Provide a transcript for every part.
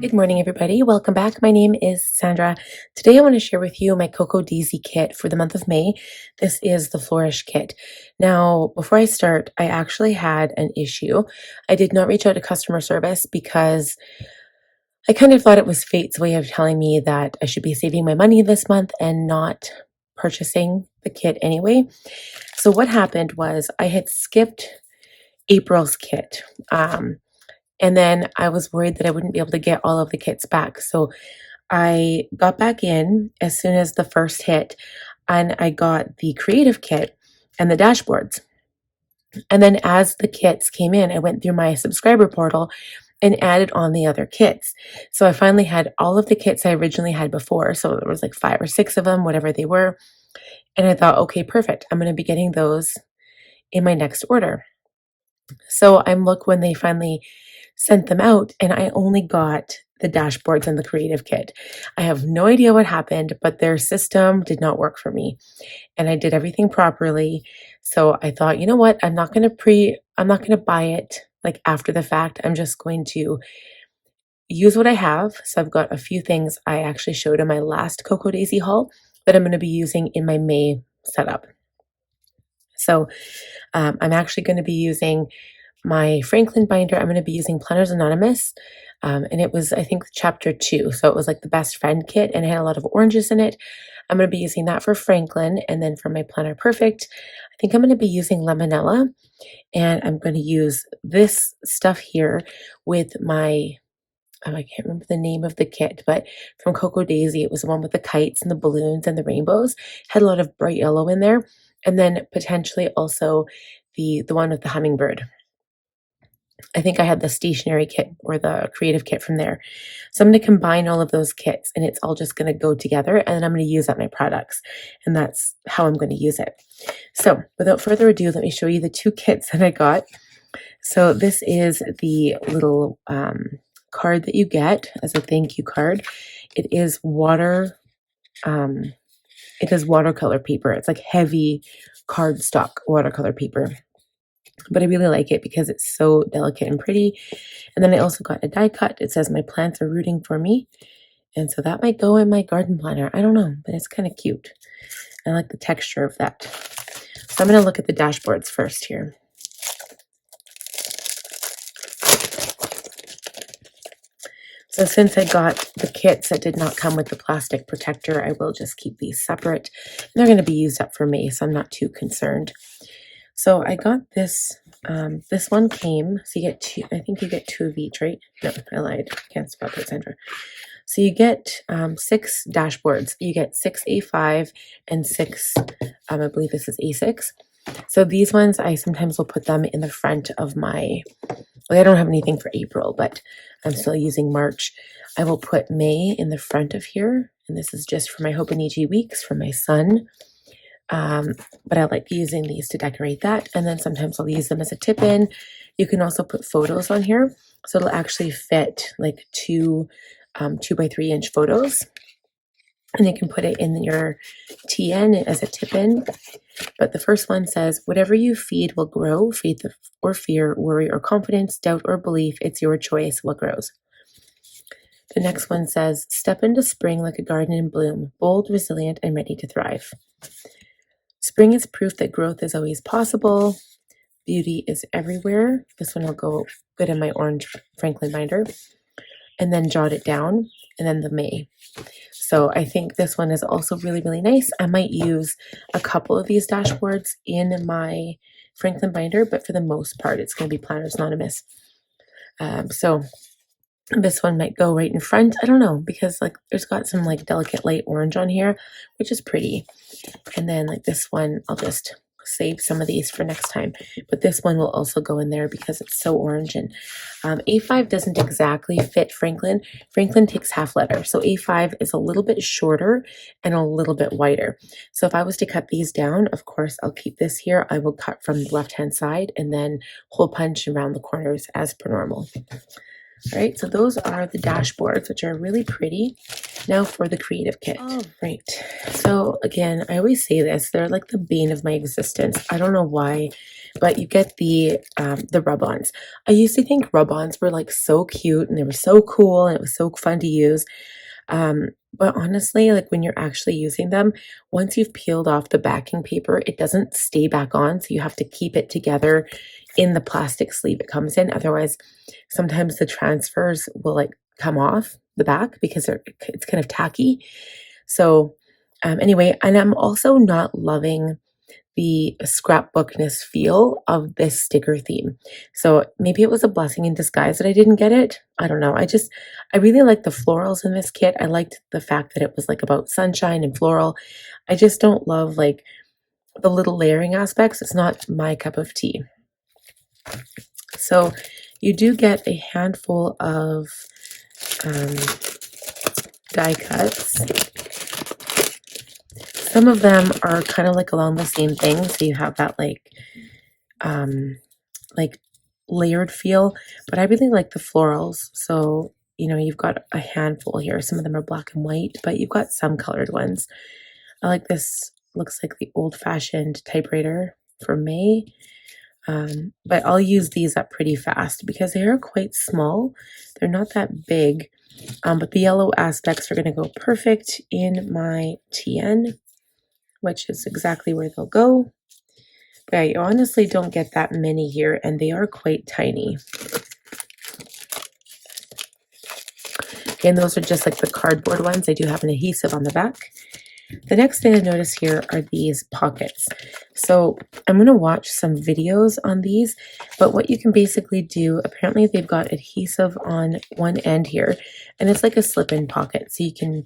Good morning, everybody. Welcome back. My name is Sandra. Today I want to share with you my Cocoa Daisy kit for the month of May. This is the Flourish kit. Now, before I start, I actually had an issue. I did not reach out to customer service because I kind of thought it was fate's way of telling me that I should be saving my money this month and not purchasing the kit anyway. So what happened was I had skipped April's kit. And then I was worried that I wouldn't be able to get all of the kits back. So I got back in as soon as the first hit, and I got the creative kit and the dashboards. And then as the kits came in, I went through my subscriber portal and added on the other kits. So I finally had all of the kits I originally had before. So there was like 5 or 6 of them, whatever they were. And I thought, okay, perfect. I'm going to be getting those in my next order. So I'm look when they finally sent them out, and I only got the dashboards and the creative kit. I have no idea what happened, but their system did not work for me, and I did everything properly. So I thought, you know what? I'm not going to buy it like after the fact. I'm just going to use what I have. So I've got a few things I actually showed in my last Cocoa Daisy haul that I'm going to be using in my May setup. So I'm actually going to be using my Franklin binder. I'm going to be using Planners Anonymous. And it was, I think, chapter 2. So it was like the best friend kit, and it had a lot of oranges in it. I'm going to be using that for Franklin. And then for my Planner Perfect, I think I'm going to be using Lemonella. And I'm going to use this stuff here with my, I can't remember the name of the kit, but from Cocoa Daisy, it was the one with the kites and the balloons and the rainbows. Had a lot of bright yellow in there. And then potentially also the one with the hummingbird. I think I had the stationery kit or the creative kit from there. So I'm going to combine all of those kits, and it's all just going to go together, and then I'm going to use up my products, and that's how I'm going to use it. So without further ado, let me show you the 2 kits that I got. So this is the little card that you get as a thank you card. It is watercolor paper. It's like heavy cardstock watercolor paper. But I really like it because it's so delicate and pretty. And then I also got a die cut. It says my plants are rooting for me. And so that might go in my garden planner. I don't know, but it's kind of cute. I like the texture of that. So I'm going to look at the dashboards first here. So since I got the kits that did not come with the plastic protector, I will just keep these separate. And they're going to be used up for May, so I'm not too concerned. So I got this, this one came, so you get 2, I think you get 2 of each, right? No, I lied, can't spell that, Sandra. So you get 6 dashboards. You get 6 A5 and 6, I believe this is A6. So these ones, I sometimes will put them in the front of my, well, I don't have anything for April, but I'm still using March. I will put May in the front of here, and this is just for my Hobonichi weeks for my son. But I like using these to decorate that, and then sometimes I'll use them as a tip-in. You can also put photos on here, so it'll actually fit like 2 by 3 inch photos, and you can put it in your TN as a tip-in. But the first one says, whatever you feed will grow. Faith or fear, worry or confidence, doubt or belief, it's your choice what grows. The next one says, step into spring like a garden in bloom, bold, resilient, and ready to thrive. Spring is proof that growth is always possible. Beauty is everywhere. This one will go good in my orange Franklin binder. And then jot it down, and then the May. So I think this one is also really, really nice. I might use a couple of these dashboards in my Franklin binder, but for the most part, it's going to be Planners Anonymous. So this one might go right in front. I don't know, because like there's got some like delicate light orange on here, which is pretty. And then like this one, I'll just save some of these for next time. But this one will also go in there because it's so orange. And A5 doesn't exactly fit Franklin. Franklin takes half letter. So A5 is a little bit shorter and a little bit wider. So if I was to cut these down, of course, I'll keep this here. I will cut from the left-hand side and then hole punch around the corners as per normal. All right, so those are the dashboards, which are really pretty. Now for the creative kit. Oh, right. So again, I always say this, they're like the bane of my existence. I don't know why, but you get the rub-ons. I used to think rub-ons were like so cute and they were so cool and it was so fun to use. But honestly, like when you're actually using them, once you've peeled off the backing paper, it doesn't stay back on. So you have to keep it together in the plastic sleeve it comes in. Otherwise, sometimes the transfers will like come off the back because it's kind of tacky. So anyway, and I'm also not loving the scrapbookness feel of this sticker theme. So maybe it was a blessing in disguise that I didn't get it. I don't know. I really like the florals in this kit. I liked the fact that it was like about sunshine and floral. I just don't love like the little layering aspects. It's not my cup of tea. So you do get a handful of die cuts. Some of them are kind of like along the same thing. So you have that like layered feel, but I really like the florals. So, you know, you've got a handful here. Some of them are black and white, but you've got some colored ones. I like this, looks like the old-fashioned typewriter for May. But I'll use these up pretty fast because they are quite small. They're not that big, but the yellow aspects are going to go perfect in my TN, which is exactly where they'll go. But I honestly don't get that many here, and they are quite tiny. Again, those are just like the cardboard ones. They do have an adhesive on the back. The next thing I notice here are these pockets. So I'm going to watch some videos on these, but what you can basically do, apparently they've got adhesive on one end here, and it's like a slip-in pocket. So you can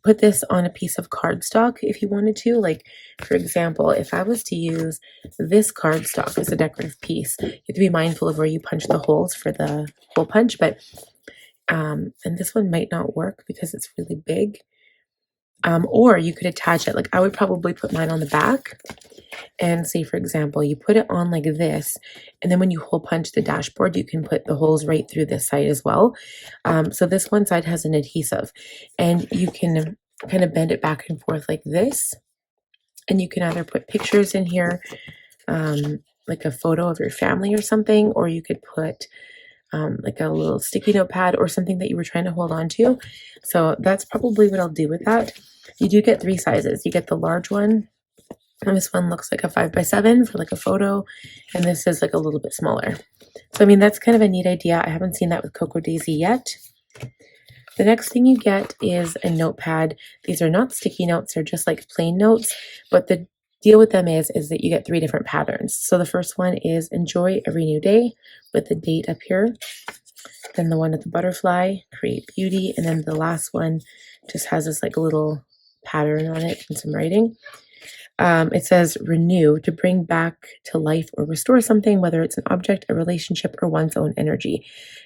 put this on a piece of cardstock if you wanted to. Like, for example, if I was to use this cardstock as a decorative piece, you have to be mindful of where you punch the holes for the hole punch, but and this one might not work because it's really big. Or you could attach it. Like I would probably put mine on the back and say, for example, you put it on like this, and then when you hole punch the dashboard, you can put the holes right through this side as well. So this one side has an adhesive, and you can kind of bend it back and forth like this, and you can either put pictures in here, like a photo of your family or something, or you could put like a little sticky notepad or something that you were trying to hold on to. So that's probably what I'll do with that. You do get 3 sizes. You get the large one, and this one looks like a 5x7 for like a photo, and this is like a little bit smaller. So I mean, that's kind of a neat idea. I haven't seen that with Cocoa Daisy yet. The next thing you get is a notepad. These are not sticky notes, they're just like plain notes, but the deal with them is that you get 3 different patterns. So the first one is enjoy every new day with the date up here. Then the one with the butterfly, create beauty. And then the last one just has this like little pattern on it and some writing. It says renew, to bring back to life or restore something, whether it's an object, a relationship, or one's own energy.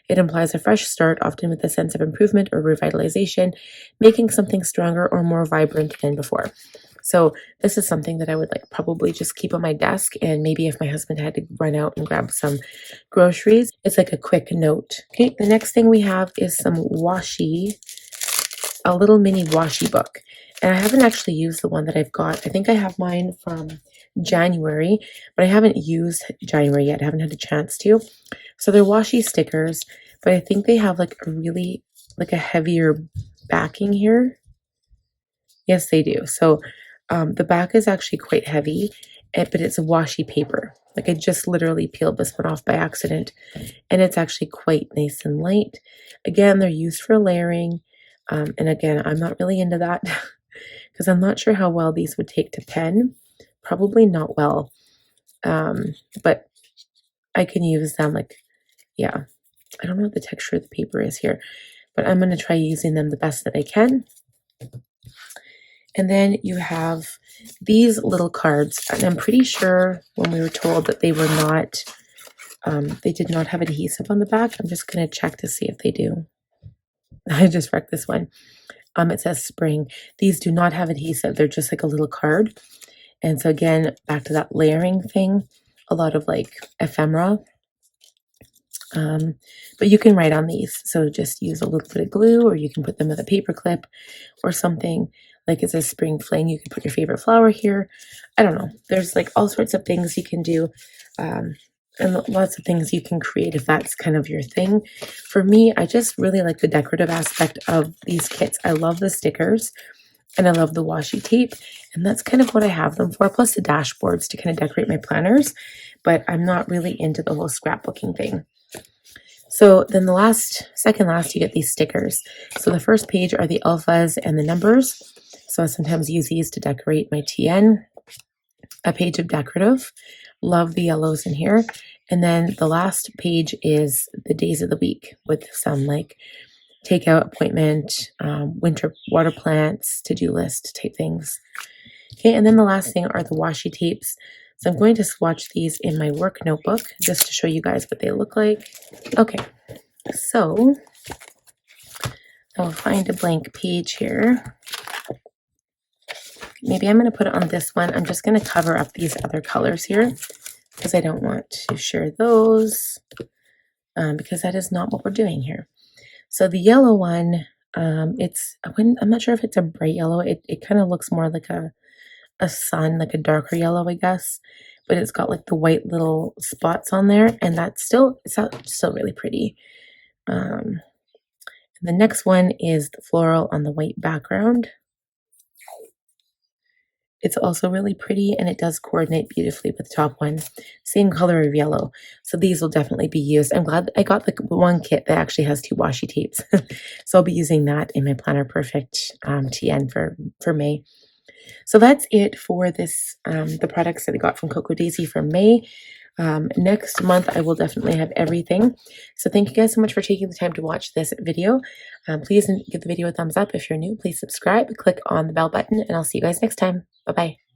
It implies a fresh start, often with a sense of improvement or revitalization, making something stronger or more vibrant than before. So this is something that I would like probably just keep on my desk, and maybe if my husband had to run out and grab some groceries, it's like a quick note. Okay, the next thing we have is some washi, a little mini washi book. And I haven't actually used the one that I've got. I think I have mine from January, but I haven't used January yet. I haven't had a chance to. So they're washi stickers, but I think they have like a really, like a heavier backing here. Yes, they do. So the back is actually quite heavy, but it's a washi paper. Like I just literally peeled this one off by accident, and it's actually quite nice and light. Again, they're used for layering. And again, I'm not really into that because I'm not sure how well these would take to pen. Probably not well. But I can use them like, yeah, I don't know what the texture of the paper is here, but I'm going to try using them the best that I can. And then you have these little cards, and I'm pretty sure when we were told that they were not, they did not have adhesive on the back. I'm just going to check to see if they do. I just wrecked this one. It says spring. These do not have adhesive. They're just like a little card. And so again, back to that layering thing, a lot of like ephemera. But you can write on these. So just use a little bit of glue, or you can put them with a paper clip or something. Like it's a spring fling, you can put your favorite flower here. I don't know. There's like all sorts of things you can do. And lots of things you can create if that's kind of your thing. For me, I just really like the decorative aspect of these kits. I love the stickers and I love the washi tape, and that's kind of what I have them for, plus the dashboards to kind of decorate my planners, but I'm not really into the whole scrapbooking thing. So then second last, you get these stickers. So the first page are the alphas and the numbers. So I sometimes use these to decorate my TN. A page of decorative. Love the yellows in here. And then the last page is the days of the week with some like takeout appointment, winter water plants, to-do list type things. Okay, and then the last thing are the washi tapes. So I'm going to swatch these in my work notebook just to show you guys what they look like. Okay, so I'll find a blank page here. Maybe I'm going to put it on this one. I'm just going to cover up these other colors here because I don't want to share those because that is not what we're doing here. So the yellow one, I'm not sure if it's a bright yellow. It kind of looks more like a sun, like a darker yellow, I guess. But it's got like the white little spots on there, and it's still really pretty. The next one is the floral on the white background. It's also really pretty, and it does coordinate beautifully with the top one. Same color of yellow. So these will definitely be used. I'm glad I got the one kit that actually has 2 washi tapes. So I'll be using that in my Planner Perfect TN for May. So that's it for this, the products that I got from Cocoa Daisy for May. Next month, I will definitely have everything. So thank you guys so much for taking the time to watch this video. Please give the video a thumbs up. If you're new, please subscribe, click on the bell button, and I'll see you guys next time. Bye-bye.